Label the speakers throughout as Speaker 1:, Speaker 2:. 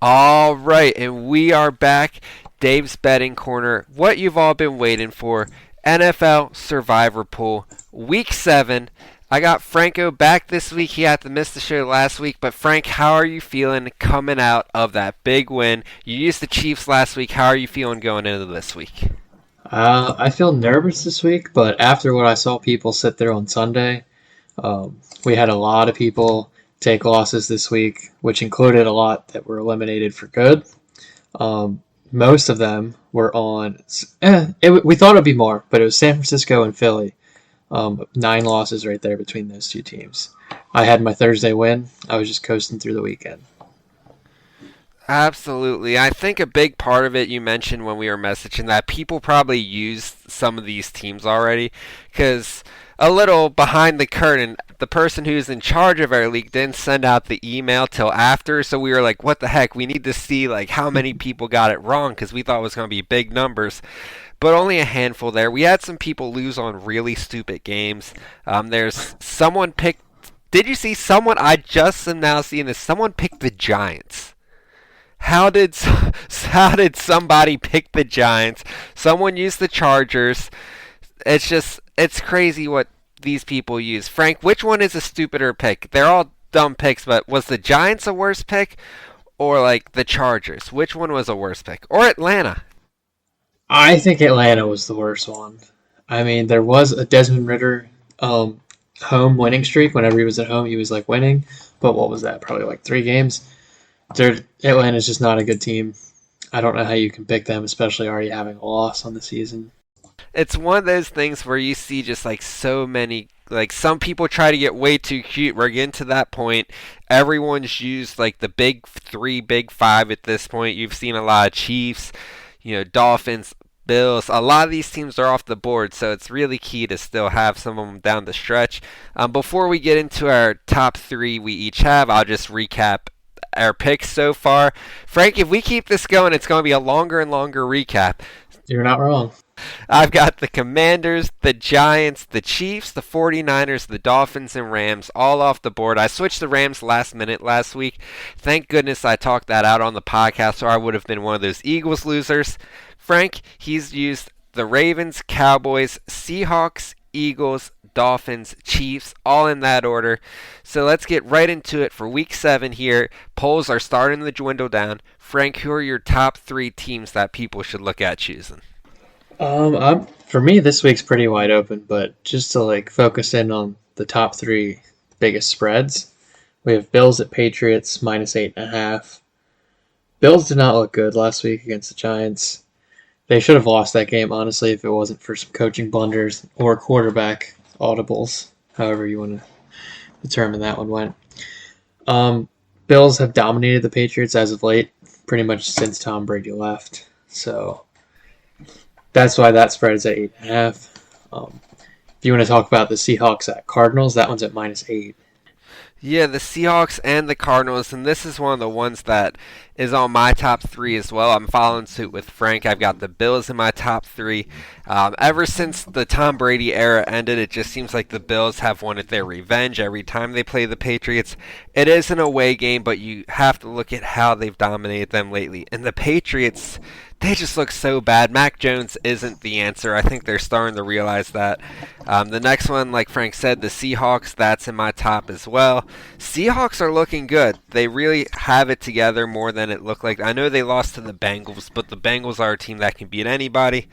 Speaker 1: All right, and we are back. Dave's betting corner. What you've all been waiting for. NFL Survivor Pool, Week 7. I got Franco back this week. He had to miss the show last week. But Frank, how are you feeling coming out of that big win? You used the Chiefs last week. How are you feeling going into this week?
Speaker 2: I feel nervous this week, but after what I saw people sit there on Sunday, we had a lot of people take losses this week, which included a lot that were eliminated for good. Most of them were on. We thought it'd be more, but it was San Francisco and Philly. 9 losses right there between those two teams. I had my Thursday win. I was just coasting through the weekend.
Speaker 1: Absolutely. I think a big part of it you mentioned when we were messaging that people probably used some of these teams already because a little behind the curtain, the person who's in charge of our league didn't send out the email till after, so we were like, what the heck? We need to see like how many people got it wrong because we thought it was going to be big numbers. But only a handful there. We had some people lose on really stupid games. There's someone picked. Did you see someone? I just am now seeing this. Someone picked the Giants. How did how did somebody pick the Giants? Someone used the Chargers. It's crazy what these people use. Frank, which one is a stupider pick? They're all dumb picks, but was the Giants a worse pick or like the Chargers? Which one was a worse pick? Or Atlanta?
Speaker 2: I think Atlanta was the worst one. I mean, there was a Desmond Ritter home winning streak. Whenever he was at home, he was like winning. But what was that? Probably like 3 games. Atlanta's just not a good team. I don't know how you can pick them, especially already having a loss on the season.
Speaker 1: It's one of those things where you see just like so many like some people try to get way too cute. We're getting to that point. Everyone's used like the big three, big five at this point. You've seen a lot of Chiefs, Dolphins, Bills. A lot of these teams are off the board, so it's really key to still have some of them down the stretch. Before we get into our top three we each have, I'll just recap our picks so far. Frank, if we keep this going, it's going to be a longer and longer recap.
Speaker 2: You're not wrong.
Speaker 1: I've got the Commanders, the Giants, the Chiefs, the 49ers, the Dolphins, and Rams all off the board. I switched the Rams last minute last week. Thank goodness I talked that out on the podcast, or I would have been one of those Eagles losers. Frank, he's used the Ravens, Cowboys, Seahawks, Eagles, Dolphins, Chiefs, all in that order. So let's get right into it for week 7 here. Polls are starting to dwindle down. Frank, who are your top 3 teams that people should look at choosing?
Speaker 2: For me, this week's pretty wide open, but just to like focus in on the top 3 biggest spreads, we have Bills at Patriots -8.5. Bills did not look good last week against the Giants. They should have lost that game, honestly, if it wasn't for some coaching blunders or quarterback audibles, however you want to determine that one went. Bills have dominated the Patriots as of late, pretty much since Tom Brady left. So that's why that spread is at 8.5. If you want to talk about the Seahawks at Cardinals, that one's at -8.
Speaker 1: Yeah, the Seahawks and the Cardinals, and this is one of the ones that is on my top 3 as well. I'm following suit with Frank. I've got the Bills in my top 3. Ever since the Tom Brady era ended, it just seems like the Bills have wanted their revenge every time they play the Patriots. It is an away game, but you have to look at how they've dominated them lately. And the Patriots, they just look so bad. Mac Jones isn't the answer. I think they're starting to realize that. The next one, like Frank said, the Seahawks, that's in my top as well. Seahawks are looking good. They really have it together more than it looked like. I know they lost to the Bengals, but the Bengals are a team that can beat anybody.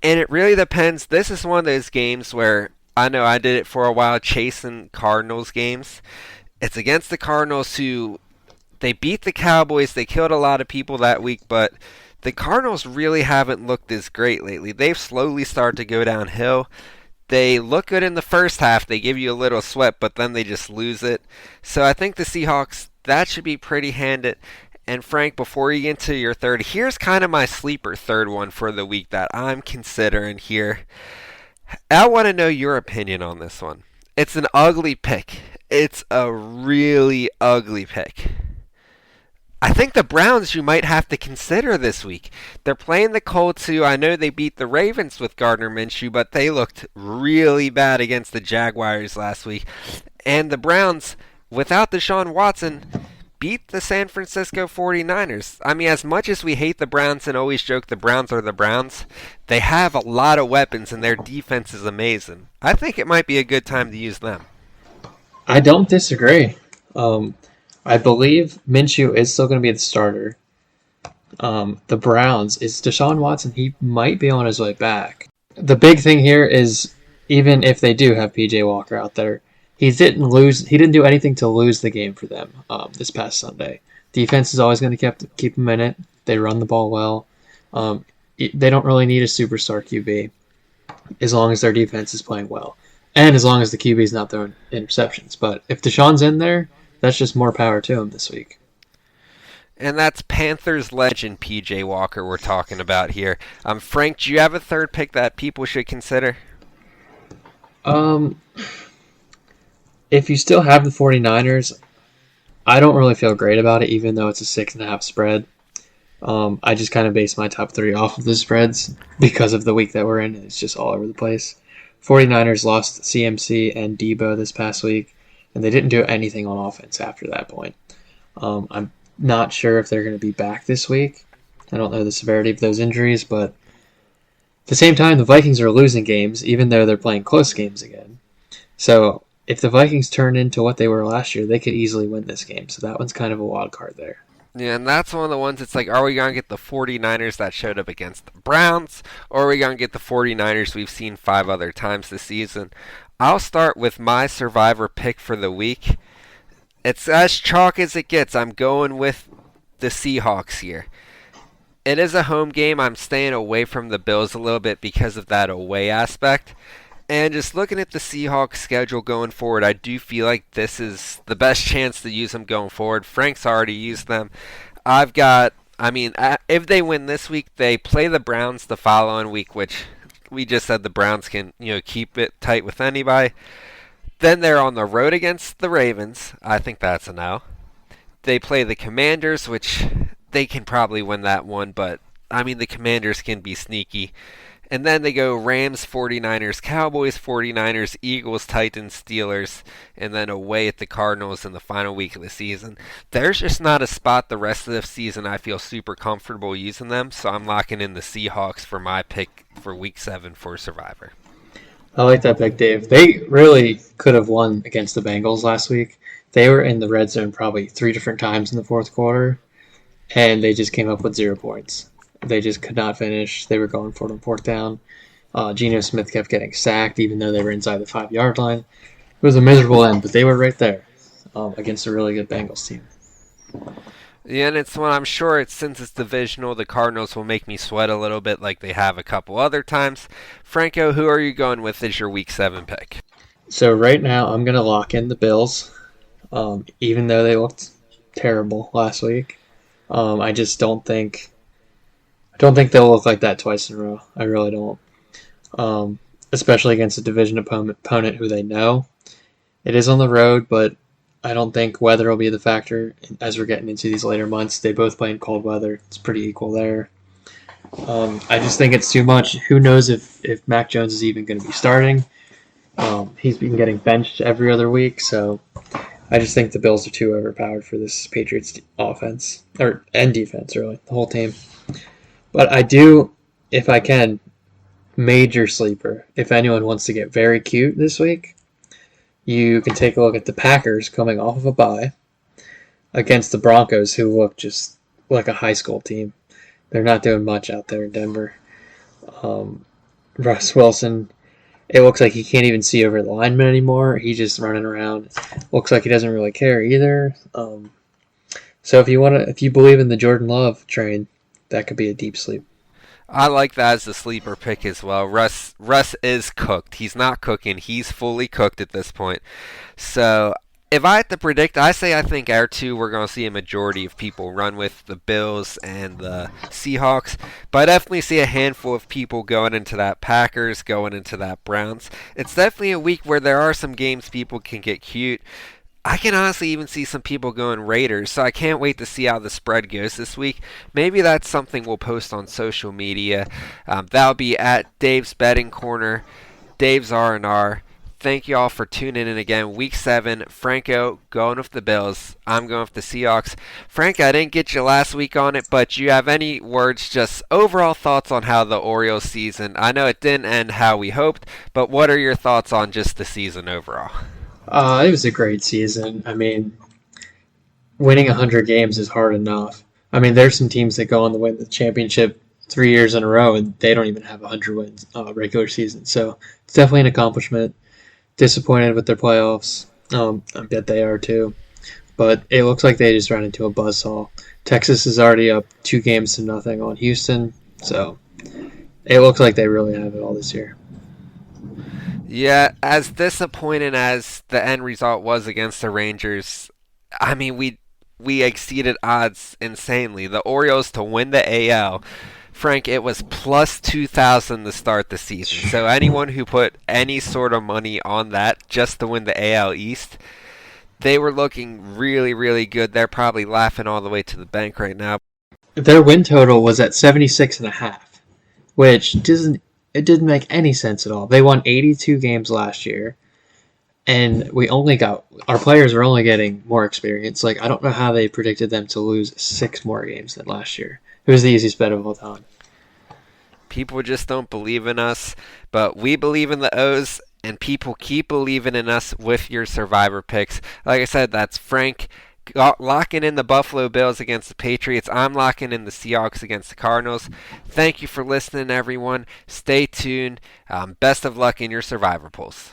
Speaker 1: And it really depends. This is one of those games where I know I did it for a while chasing Cardinals games. It's against the Cardinals who they beat the Cowboys. They killed a lot of people that week, but the Cardinals really haven't looked as great lately. They've slowly started to go downhill. They look good in the first half. They give you a little sweat, but then they just lose it. So I think the Seahawks, that should be pretty handed. And Frank, before you get into your third, here's kind of my sleeper third one for the week that I'm considering here. I want to know your opinion on this one. It's an ugly pick. It's a really ugly pick. I think the Browns you might have to consider this week. They're playing the Colts who I know they beat the Ravens with Gardner Minshew, but they looked really bad against the Jaguars last week. And the Browns, without Deshaun Watson, beat the San Francisco 49ers. I mean, as much as we hate the Browns and always joke the Browns are the Browns, they have a lot of weapons and their defense is amazing. I think it might be a good time to use them.
Speaker 2: I don't disagree. Um, I believe Minshew is still going to be the starter. The Browns is Deshaun Watson. He might be on his way back. The big thing here is even if they do have PJ Walker out there, he didn't lose. He didn't do anything to lose the game for them this past Sunday. Defense is always going to keep him in it. They run the ball well. They don't really need a superstar QB as long as their defense is playing well, and as long as the QB is not throwing interceptions. But if Deshaun's in there, that's just more power to him this week.
Speaker 1: And that's Panthers legend PJ Walker we're talking about here. Frank, do you have a third pick that people should consider?
Speaker 2: If you still have the 49ers, I don't really feel great about it, even though it's a 6.5 spread. I just kind of base my top three off of the spreads because of the week that we're in. It's just all over the place. 49ers lost CMC and Debo this past week, and they didn't do anything on offense after that point. I'm not sure if they're going to be back this week. I don't know the severity of those injuries, but at the same time, the Vikings are losing games, even though they're playing close games again. So if the Vikings turn into what they were last year, they could easily win this game. So that one's kind of a wild card there.
Speaker 1: Yeah, and that's one of the ones it's like, are we going to get the 49ers that showed up against the Browns, or are we going to get the 49ers we've seen 5 other times this season? I'll start with my survivor pick for the week. It's as chalk as it gets. I'm going with the Seahawks here. It is a home game. I'm staying away from the Bills a little bit because of that away aspect. And just looking at the Seahawks schedule going forward, I do feel like this is the best chance to use them going forward. Frank's already used them. If they win this week, they play the Browns the following week, which we just said the Browns can, keep it tight with anybody. Then they're on the road against the Ravens. I think that's a no. They play the Commanders, which they can probably win that one, but the Commanders can be sneaky. And then they go Rams, 49ers, Cowboys, 49ers, Eagles, Titans, Steelers, and then away at the Cardinals in the final week of the season. There's just not a spot the rest of the season I feel super comfortable using them, so I'm locking in the Seahawks for my pick for Week 7 for Survivor.
Speaker 2: I like that pick, Dave. They really could have won against the Bengals last week. They were in the red zone probably 3 different times in the fourth quarter, and they just came up with 0 points. They just could not finish. They were going for it on fourth down. Geno Smith kept getting sacked, even though they were inside the 5-yard line. It was a miserable end, but they were right there against a really good Bengals team.
Speaker 1: Yeah, and it's one I'm sure since it's divisional, the Cardinals will make me sweat a little bit like they have a couple other times. Franco, who are you going with as your Week 7 pick?
Speaker 2: So right now, I'm going to lock in the Bills, even though they looked terrible last week. I just don't think they'll look like that twice in a row. I really don't. Especially against a division opponent who they know. It is on the road, but I don't think weather will be the factor as we're getting into these later months. They both play in cold weather. It's pretty equal there. I just think it's too much. Who knows if Mac Jones is even going to be starting. He's been getting benched every other week, so I just think the Bills are too overpowered for this Patriots offense, and defense, really, the whole team. But I do, if I can, major sleeper. If anyone wants to get very cute this week, you can take a look at the Packers coming off of a bye against the Broncos, who look just like a high school team. They're not doing much out there in Denver. Russ Wilson, it looks like he can't even see over the lineman anymore. He's just running around. Looks like he doesn't really care either. So if you believe in the Jordan Love train, that could be a deep sleep.
Speaker 1: I like that as the sleeper pick as well. Russ is cooked. He's not cooking. He's fully cooked at this point. So if I had to predict, I think our two we're going to see a majority of people run with the Bills and the Seahawks. But I definitely see a handful of people going into that Packers, going into that Browns. It's definitely a week where there are some games people can get cute. I can honestly even see some people going Raiders, so I can't wait to see how the spread goes this week. Maybe that's something we'll post on social media. That'll be at Dave's Betting Corner, Dave's R&R. Thank you all for tuning in again. Week 7, Franco going with the Bills. I'm going with the Seahawks. Frank, I didn't get you last week on it, but do you have any words, just overall thoughts on how the Orioles season? I know it didn't end how we hoped, but what are your thoughts on just the season overall?
Speaker 2: It was a great season. I mean, winning 100 games is hard enough. I mean, there's some teams that go on to win the championship 3 years in a row, and they don't even have 100 wins regular season. So it's definitely an accomplishment. Disappointed with their playoffs. I bet they are too. But it looks like they just ran into a buzzsaw. Texas is already up 2 games to nothing on Houston, so it looks like they really have it all this year.
Speaker 1: Yeah, as disappointing as the end result was against the Rangers, I mean, we exceeded odds insanely. The Orioles to win the AL, Frank, it was plus 2,000 to start the season. So anyone who put any sort of money on that just to win the AL East, they were looking really, really good. They're probably laughing all the way to the bank right now.
Speaker 2: Their win total was at 76.5, which didn't make any sense at all. They won 82 games last year, and our players are only getting more experience. Like, I don't know how they predicted them to lose 6 more games than last year. It was the easiest bet of all time.
Speaker 1: People just don't believe in us, but we believe in the O's, and people keep believing in us with your survivor picks. Like I said, that's Frank locking in the Buffalo Bills against the Patriots. I'm locking in the Seahawks against the Cardinals. Thank you for listening, everyone. Stay tuned. Best of luck in your survivor polls.